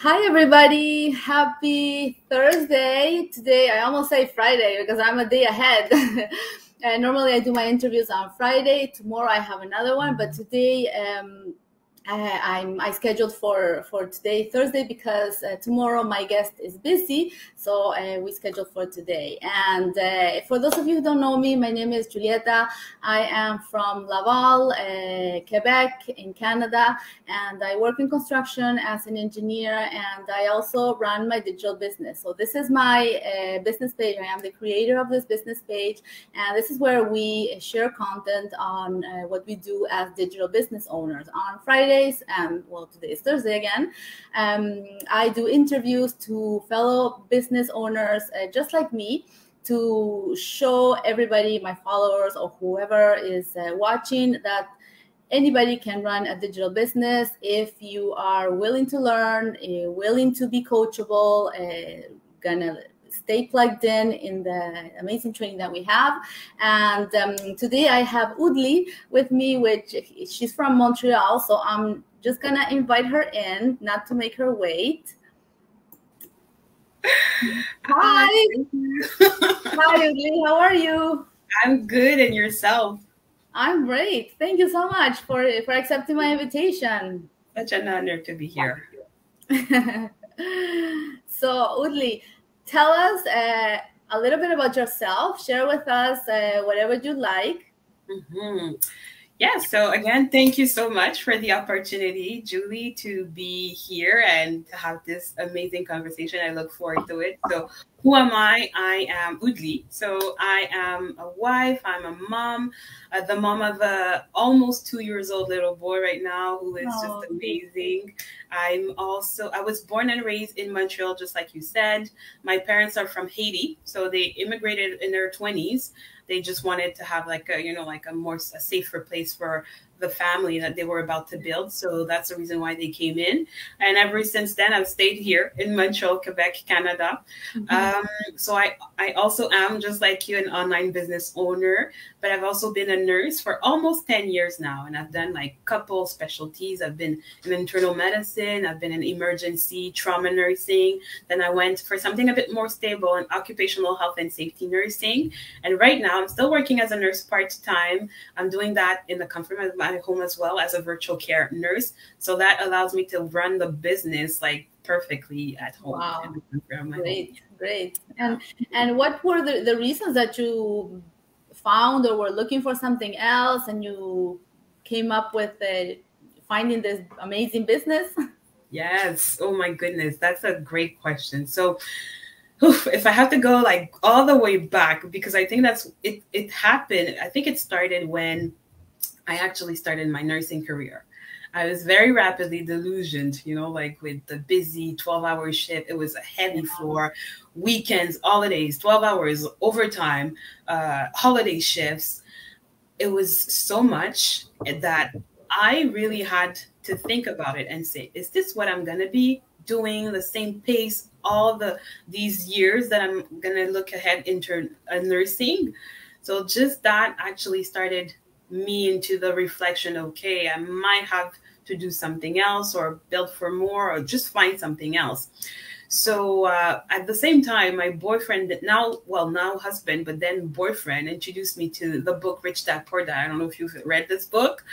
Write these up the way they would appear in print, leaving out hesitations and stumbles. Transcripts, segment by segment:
Hi, everybody. Happy Thursday. Today, I almost say Friday because I'm a day ahead. And normally, I do my interviews on Friday. Tomorrow, I have another one. But today, I scheduled for today, Thursday, because tomorrow my guest is busy. So we scheduled for today. And for those of you who don't know me, my name is Julieta. I am from Laval, Quebec, in Canada, and I work in construction as an engineer, and I also run my digital business. So this is my business page. I am the creator of this business page, and this is where we share content on what we do as digital business owners. On Fridays, and well, today is Thursday again, I do interviews to fellow business owners just like me, to show everybody, my followers or whoever is watching, that anybody can run a digital business if you are willing to learn, willing to be coachable, gonna stay plugged in the amazing training that we have. And today I have Udli with me, which she's from Montreal, so I'm just gonna invite her in, not to make her wait. Hi. Hi, Udli, how are you? I'm good, and yourself? I'm great. Thank you so much for accepting my invitation. Such an honor to be here. So, Udli, tell us a little bit about yourself. Share with us whatever you like. Yeah, so again, thank you so much for the opportunity, Julie, to be here and to have this amazing conversation. I look forward to it. So, who am I? I am Udli. So, I am a wife, I'm a mom, the mom of a almost 2 years old little boy right now who is just amazing. I was born and raised in Montreal, just like you said. My parents are from Haiti, so they immigrated in their 20s. They just wanted to have like a safer place for the family that they were about to build. So that's the reason why they came in. And ever since then, I've stayed here in Montreal, Quebec, Canada. So I also am, just like you, an online business owner, but I've also been a nurse for almost 10 years now. And I've done like couple specialties. I've been in internal medicine. I've been in emergency trauma nursing. Then I went for something a bit more stable in occupational health and safety nursing. And right now I'm still working as a nurse part-time. I'm doing that in the comfort of my home as well as a virtual care nurse. So that allows me to run the business like perfectly at home. Wow. Great. And what were the reasons that you found or were looking for something else and you came up with finding this amazing business? Yes. Oh my goodness. That's a great question. So if I have to go like all the way back, because I think that's it, it happened. I think it started when I actually started my nursing career. I was very rapidly delusioned, like with the busy 12-hour shift. It was a heavy floor, weekends, holidays, 12 hours, overtime, holiday shifts. It was so much that I really had to think about it and say, is this what I'm going to be doing the same pace all these years that I'm going to look ahead into nursing? So just that actually started me into the reflection, okay, I might have to do something else or build for more or just find something else. So at the same time, my boyfriend, now husband, but then boyfriend, introduced me to the book Rich Dad Poor Dad. I don't know if you've read this book.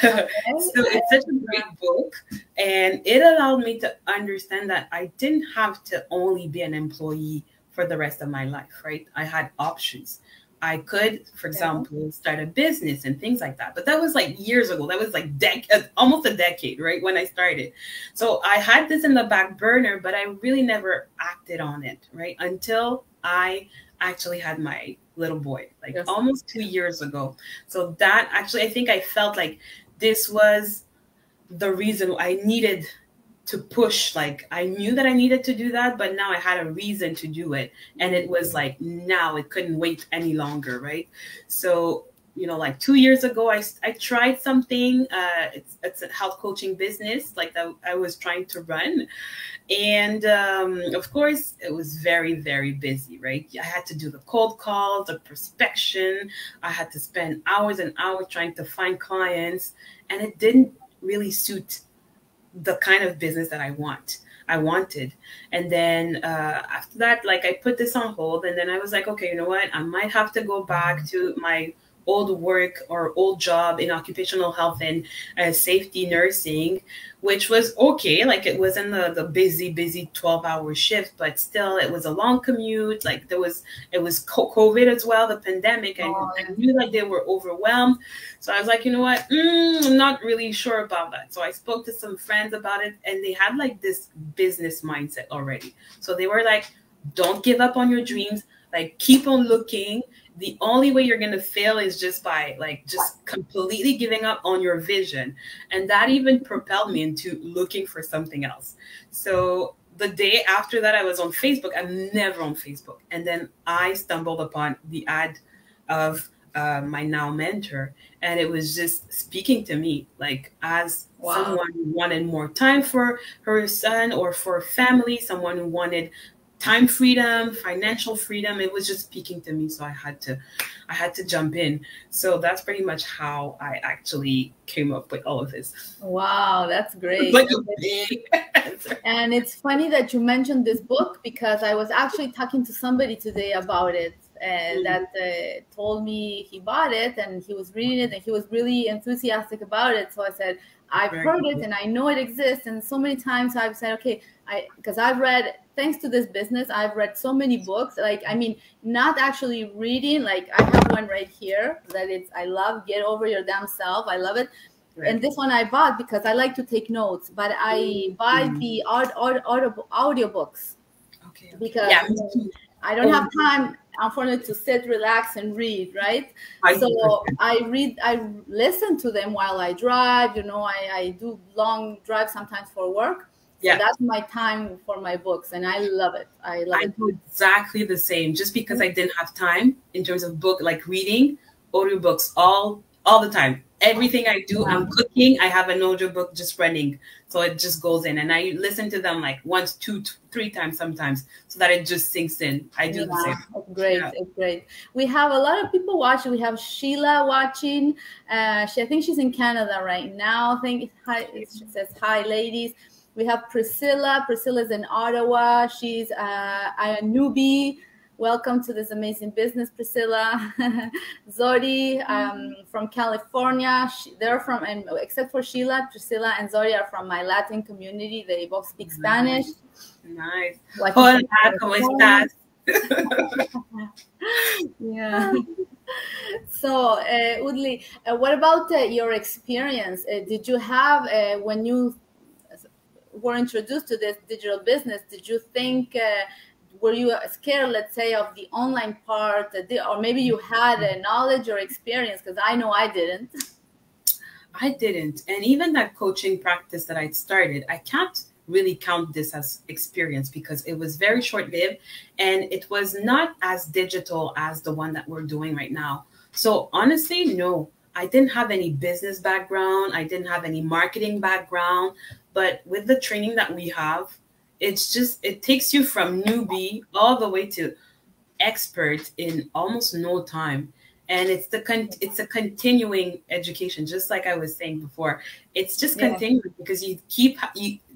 So it's such a great book. And it allowed me to understand that I didn't have to only be an employee for the rest of my life, right? I had options. I could, for example, start a business and things like that. But that was like years ago. That was like almost a decade, right, when I started. So I had this in the back burner, but I really never acted on it, right, until I actually had my little boy, like almost 2 years ago. So that actually, I think I felt like this was the reason I needed to push. Like I knew that I needed to do that, but now I had a reason to do it. And it was like, now it couldn't wait any longer. Right. So, like 2 years ago, I tried something. It's a health coaching business like that I was trying to run. And of course, it was very, very busy, right? I had to do the cold calls, the prospection. I had to spend hours and hours trying to find clients. And it didn't really suit the kind of business that I want. I wanted. And then after that, like I put this on hold, and then I was like, okay, you know what? I might have to go back to my old work or old job in occupational health and safety nursing, which was okay. Like it wasn't the busy 12-hour shift, but still it was a long commute. Like it was COVID as well, the pandemic. And I knew like they were overwhelmed. So I was like, you know what? I'm not really sure about that. So I spoke to some friends about it, and they had like this business mindset already. So they were like, don't give up on your dreams. Like keep on looking. The only way you're going to fail is just by like just completely giving up on your vision. And that even propelled me into looking for something else. So the day after that, I was on Facebook. I'm never on Facebook. And then I stumbled upon the ad of my now mentor. And it was just speaking to me, like as someone who wanted more time for her son or for family, someone who wanted time freedom, financial freedom. It was just speaking to me. So I had to jump in. So that's pretty much how I actually came up with all of this. Wow, that's great. Like a big answer. And it's funny that you mentioned this book, because I was actually talking to somebody today about it, that told me he bought it and he was reading it and he was really enthusiastic about it. So I said, I've heard it and I know it exists. And so many times I've said, okay, because I've read, thanks to this business, I've read so many books. Like, I mean, not actually reading, like I have one right here that I love, Get Over Your Damn Self. I love it. Right. And this one I bought because I like to take notes, but I buy the audio books. Okay. Because I don't have time, unfortunately, to sit, relax, and read, right? So I listen to them while I drive. You know, I do long drives sometimes for work. So that's my time for my books, and I love it. I do exactly the same. Just because I didn't have time in terms of book, like reading, audiobooks all the time. Everything I do, I'm cooking, I have an audiobook just running. So it just goes in, and I listen to them like once, 2, 3 times sometimes, so that it just sinks in. I do the same. It's great. Yeah. It's great. We have a lot of people watching. We have Sheila watching. I think she's in Canada right now. I think it says, hi, ladies. We have Priscilla. Priscilla's in Ottawa. She's a newbie. Welcome to this amazing business, Priscilla. Zori from California. They're from, and except for Sheila, Priscilla and Zori are from my Latin community. They both speak Spanish. Nice. Hola, ¿cómo estás? Yeah. So, Udli, what about your experience? Did you have, when you were introduced to this digital business, did you think, were you scared, let's say, of the online part, or maybe you had a knowledge or experience? Because I know I didn't. I didn't. And even that coaching practice that I started, I can't really count this as experience because it was very short-lived and it was not as digital as the one that we're doing right now. So honestly, no, I didn't have any business background. I didn't have any marketing background. But with the training that we have, it's just, it takes you from newbie all the way to expert in almost no time. And it's a continuing education, just like I was saying before. It's just continuing because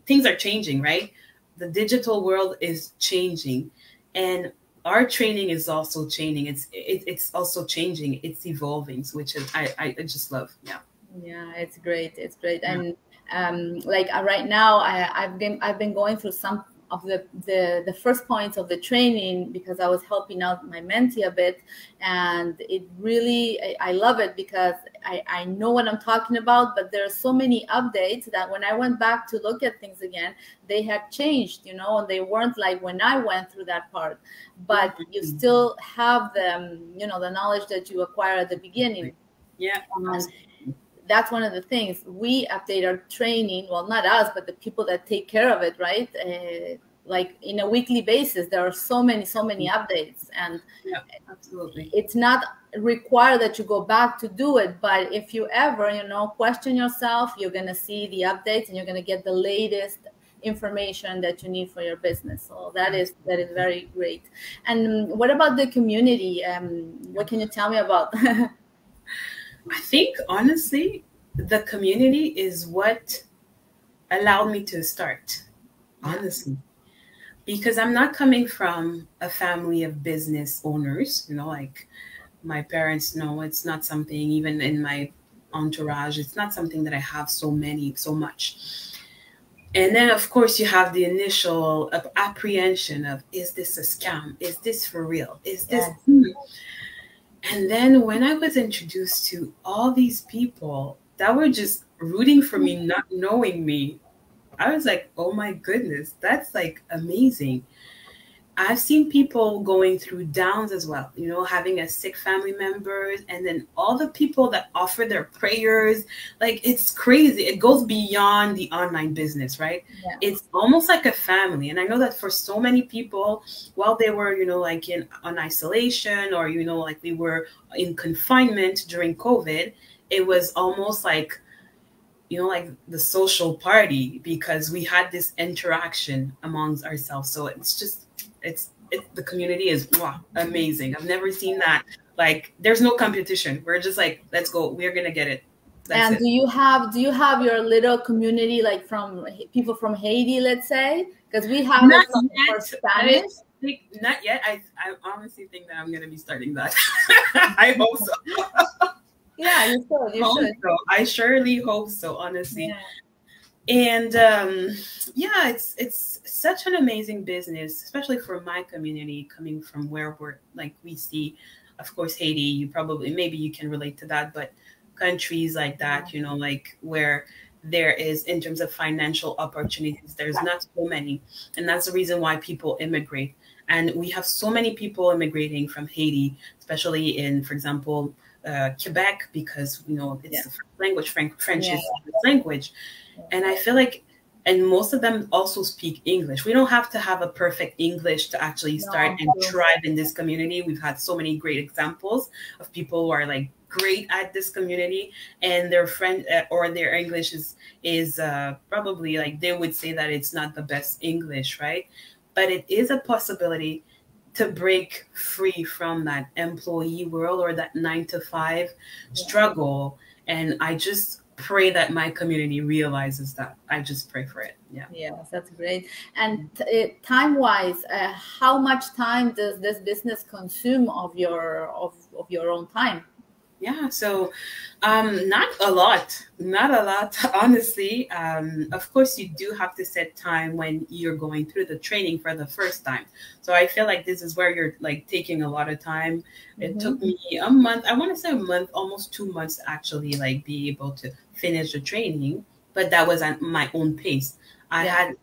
things are changing, right? The digital world is changing, and our training is also changing. It's also changing. It's evolving, which is I just love. Yeah, it's great. It's great. Yeah. And like right now, I've been going through some of the first points of the training because I was helping out my mentee a bit, and it really, I love it because I know what I'm talking about, but there are so many updates that when I went back to look at things again, they had changed, you know, and they weren't like when I went through that part, but you still have the, you know, the knowledge that you acquire at the beginning. Yeah. That's one of the things. We update our training, well, not us, but the people that take care of it, right? Like in a weekly basis, there are so many updates, and absolutely, it's not required that you go back to do it. But if you ever, you know, question yourself, you're going to see the updates and you're going to get the latest information that you need for your business. So that is very great. And what about the community? What can you tell me about? I think, honestly, the community is what allowed me to start. honestly, because I'm not coming from a family of business owners, like my parents. No, it's not something, even in my entourage, it's not something that I have so much. And then, of course, you have the initial apprehension of, is this a scam? Is this for real? Is this? Yes. And then when I was introduced to all these people that were just rooting for me, not knowing me, I was like, oh my goodness, that's like amazing. I've seen people going through downs as well, having a sick family members, and then all the people that offer their prayers. Like, it's crazy. It goes beyond the online business, right? Yeah. It's almost like a family. And I know that for so many people, while they were, like on isolation, or, like we were in confinement during COVID, it was almost like, like the social party, because we had this interaction amongst ourselves. So it's just, the community is amazing. I've never seen that. Like, there's no competition. We're just like, let's go. We're gonna get it. That's it. Do you have your little community, like from people from Haiti, let's say? Because we have not for Spanish. Not yet. I honestly think that I'm gonna be starting that. I hope so. Yeah, you should. You should. So. I surely hope so, honestly. Yeah. And it's such an amazing business, especially for my community, coming from where we see, of course, Haiti. Maybe you can relate to that, but countries like that, like where there is, in terms of financial opportunities, there's not so many, and that's the reason why people immigrate. And we have so many people immigrating from Haiti, especially in, for example, Quebec, because it's the first language. French is the language. And I feel like, and most of them also speak English. We don't have to have a perfect English to actually start and thrive in this community. We've had so many great examples of people who are like great at this community, and their friend or their English is probably, like, they would say that it's not the best English, right? But it is a possibility to break free from that employee world or that 9-to-5 struggle. And I just pray that my community realizes that. I just pray for it. Yeah. Yes, that's great. And time-wise, how much time does this business consume of your own time? Yeah, so not a lot, honestly. Of course, you do have to set time when you're going through the training for the first time. So I feel like this is where you're like taking a lot of time. It took me a month, I want to say a month, almost 2 months to actually like be able to finish the training, but that was at my own pace. I had,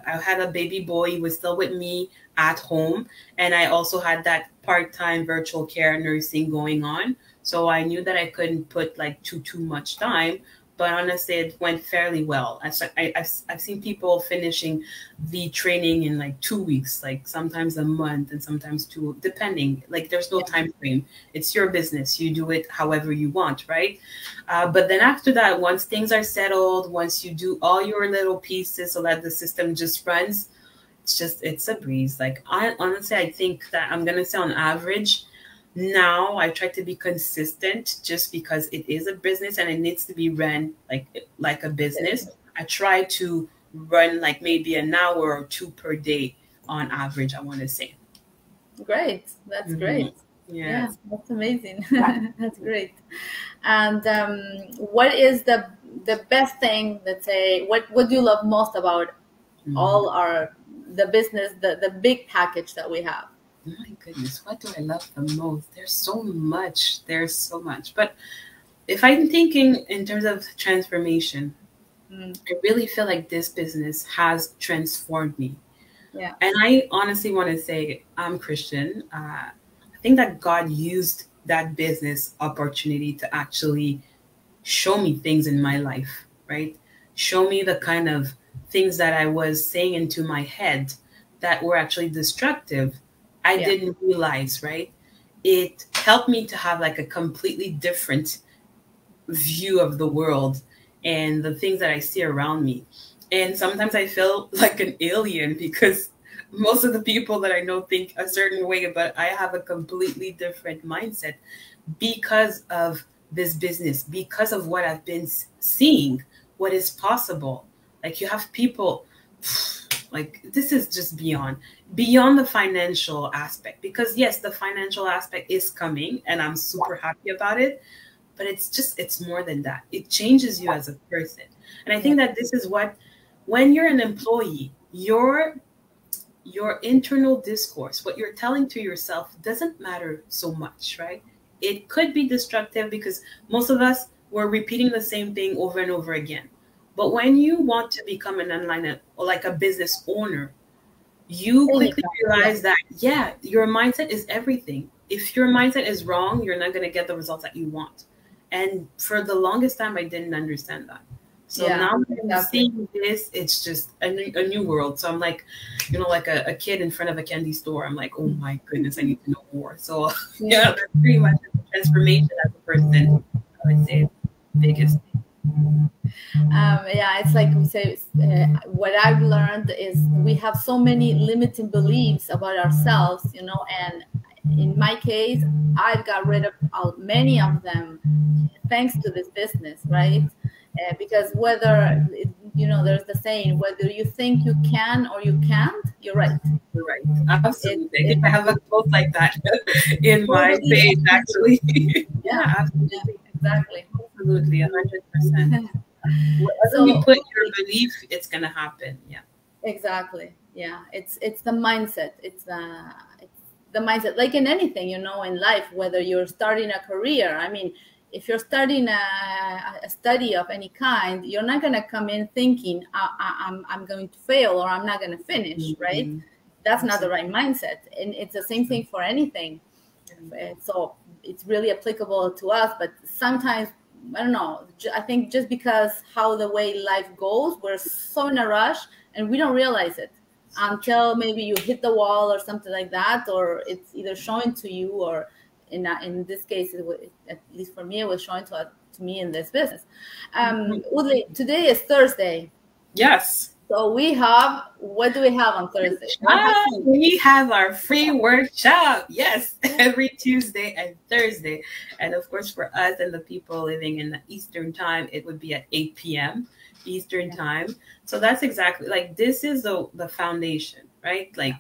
I had a baby boy. He was still with me at home. And I also had that part-time virtual care nursing going on. So I knew that I couldn't put like too much time, but honestly, it went fairly well. I've seen people finishing the training in like 2 weeks, like sometimes a month and sometimes 2, depending. Like, there's no time frame. It's your business. You do it however you want, right? But then after that, once things are settled, once you do all your little pieces so that the system just runs, it's a breeze. Like, honestly, I think that I'm gonna say on average, now I try to be consistent, just because it is a business and it needs to be run like a business. I try to run like maybe an hour or 2 per day on average, I want to say. Great. That's great. Yeah, that's amazing. That's great. And what is the best thing, let's say, what do you love most about the business, the big package that we have? My goodness, what do I love the most? There's so much. But if I'm thinking in terms of transformation, I really feel like this business has transformed me. Yeah. And I honestly want to say, I'm Christian. I think that God used that business opportunity to actually show me things in my life, right? Show me the kind of things that I was saying into my head that were actually destructive. I didn't realize, right? It helped me to have like a completely different view of the world and the things that I see around me. And sometimes I feel like an alien, because most of the people that I know think a certain way, but I have a completely different mindset because of this business, because of what I've been seeing, what is possible. Like, you have people, Like this is just beyond the financial aspect, because yes, the financial aspect is coming and I'm super happy about it, but it's more than that. It changes you as a person. And I think that this is what, when you're an employee, your internal discourse, what you're telling to yourself, doesn't matter so much, right? It could be destructive because most of us were repeating the same thing over and over again. But when you want to become an online or like a business owner, you quickly realize that, yeah, your mindset is everything. If your mindset is wrong, you're not going to get the results that you want. And for the longest time, I didn't understand that. So now that I'm seeing this, it's just a new world. So I'm like, like a kid in front of a candy store. I'm like, oh my goodness, I need to know more. So yeah, that's pretty much a transformation as a person, I would say, biggest thing. It's like we say, what I've learned is we have so many limiting beliefs about ourselves, and in my case, I've got rid of many of them thanks to this business, right? Because whether, there's the saying, whether you think you can or you can't, you're right. You're right. Absolutely. I think I have a quote like that in my page, actually. Yeah, absolutely. Exactly. Absolutely, 100%. Whatever you put your belief, it's going to happen. Yeah. Exactly. Yeah. It's the mindset. It's the mindset, like in anything, in life, whether you're starting a career. I mean, if you're starting a study of any kind, you're not going to come in thinking I'm going to fail or I'm not going to finish, right? That's not the right mindset. And it's the same thing for anything. So it's really applicable to us. But sometimes, I don't know, I think just because how the way life goes, we're so in a rush and we don't realize it until maybe you hit the wall or something like that, or it's either showing to you, or in this case, at least for me, it was showing to me in this business. Udli, today is Thursday. Yes. So what do we have on Thursday? We have our free workshop. Yes, every Tuesday and Thursday. And of course, for us and the people living in the Eastern time, it would be at 8 p.m. Eastern time. So that's exactly, like, this is the foundation, right? Like,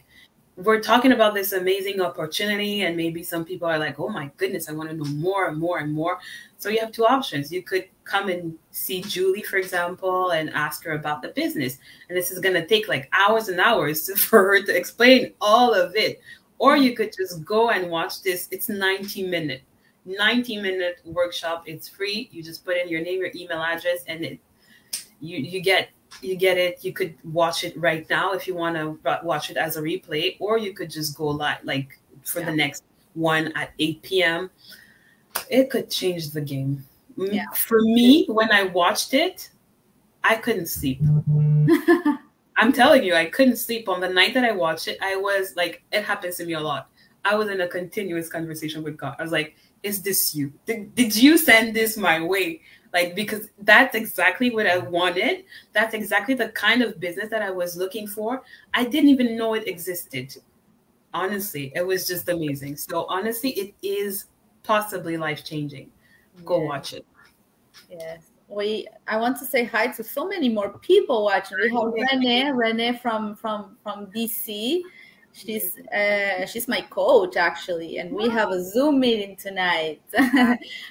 we're talking about this amazing opportunity, and maybe some people are like, oh my goodness, I want to know more and more and more. So you have two options. You could come and see Julie, for example, and ask her about the business. And this is going to take like hours and hours for her to explain all of it. Or you could just go and watch this. It's 90-minute workshop. It's free. You just put in your name, your email address, and you get it. You could watch it right now if you want to watch it as a replay, or you could just go live, like for the next one at 8 p.m. It could change the game. Yeah. For me, when I watched it, I couldn't sleep. I'm telling you, I couldn't sleep on the night that I watched it. I was like, it happens to me a lot. I was in a continuous conversation with God. I was like, is this you? Did you send this my way? Like, because that's exactly what I wanted. That's exactly the kind of business that I was looking for. I didn't even know it existed. Honestly, it was just amazing. So honestly, it is possibly life-changing. Go watch it. Yes. I want to say hi to so many more people watching. We have Renee from DC. She's my coach, actually, and we have a Zoom meeting tonight.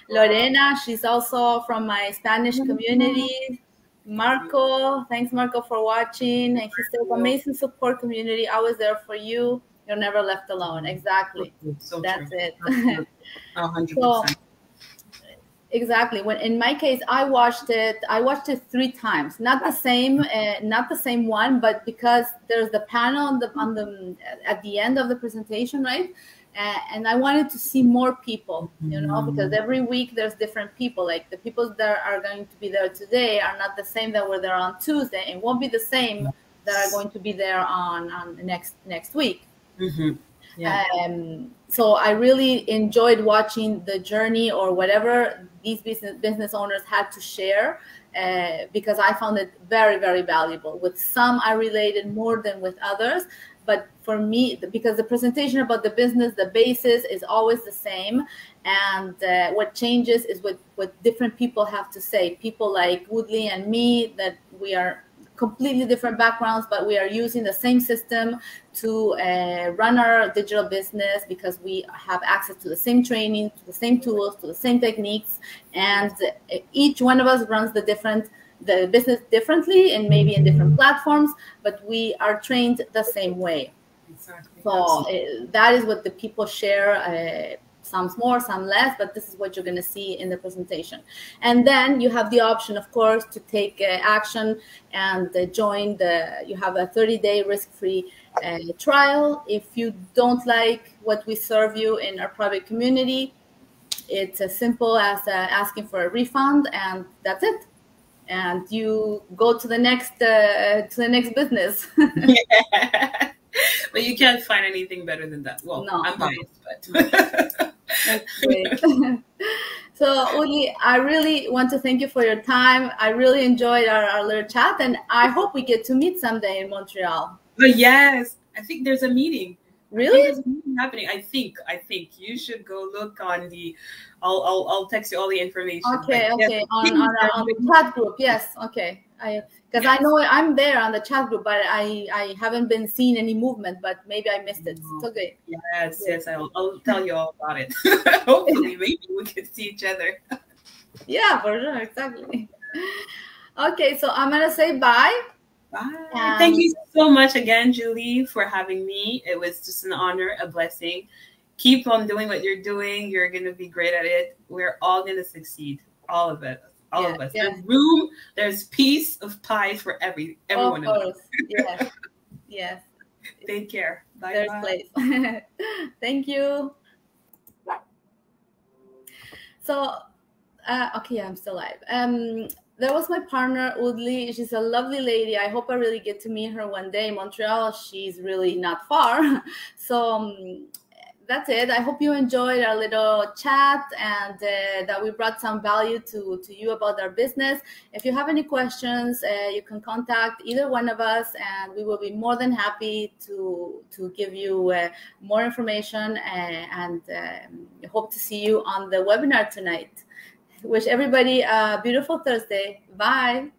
Lorena, she's also from my Spanish community. Marco, thanks Marco for watching. And he says, amazing support community, always there for you. You're never left alone. Exactly. So that's true. It. 100%. So, exactly. When in my case, I watched it 3 times. Not the same one, but because there's the panel at the end of the presentation, right? And I wanted to see more people, because every week there's different people. Like the people that are going to be there today are not the same that were there on Tuesday, and won't be the same that are going to be there on next week. Mm-hmm. Yeah. So I really enjoyed watching the journey or whatever these business owners had to share, because I found it very, very valuable. With some, I related more than with others. But for me, because the presentation about the business, the basis is always the same. And what changes is what different people have to say. People like Woodley and me, that we are completely different backgrounds, but we are using the same system to run our digital business because we have access to the same training, to the same tools, to the same techniques, and each one of us runs the business differently and maybe in different platforms, but we are trained the same way. Exactly. So that is what the people share. Some more, some less, but this is what you're going to see in the presentation. And then you have the option, of course, to take action and join you have a 30-day risk-free trial. If you don't like what we serve you in our private community, it's as simple as asking for a refund, and that's it. And you go to the next business. Yeah. But you can't find anything better than that. Well, no, I'm biased, but that's great. So, Uli, I really want to thank you for your time. I really enjoyed our little chat, and I hope we get to meet someday in Montreal. But yes, I think there's a meeting. Really? There's a meeting happening. I think you should go look on the. I'll text you all the information. Okay, okay. Yes, on the chat group. Yes, okay. Because I know I'm there on the chat group, but I haven't been seeing any movement. But maybe I missed it. It's okay. Yes. I'll tell you all about it. Hopefully, maybe we can see each other. Yeah, for sure, exactly. Okay, so I'm gonna say bye. Bye. Thank you so much again, Julie, for having me. It was just an honor, a blessing. Keep on doing what you're doing. You're going to be great at it. We're all going to succeed. All of it. All of us. There's room. There's piece of pie for everyone. Of course. Yes. Yes. Take care. Bye. There's place. Thank you. So, okay, I'm still live. There was my partner, Udli. She's a lovely lady. I hope I really get to meet her one day in Montreal. She's really not far. So that's it. I hope you enjoyed our little chat and that we brought some value to you about our business. If you have any questions, you can contact either one of us, and we will be more than happy to give you more information, and hope to see you on the webinar tonight. Wish everybody a beautiful Thursday. Bye.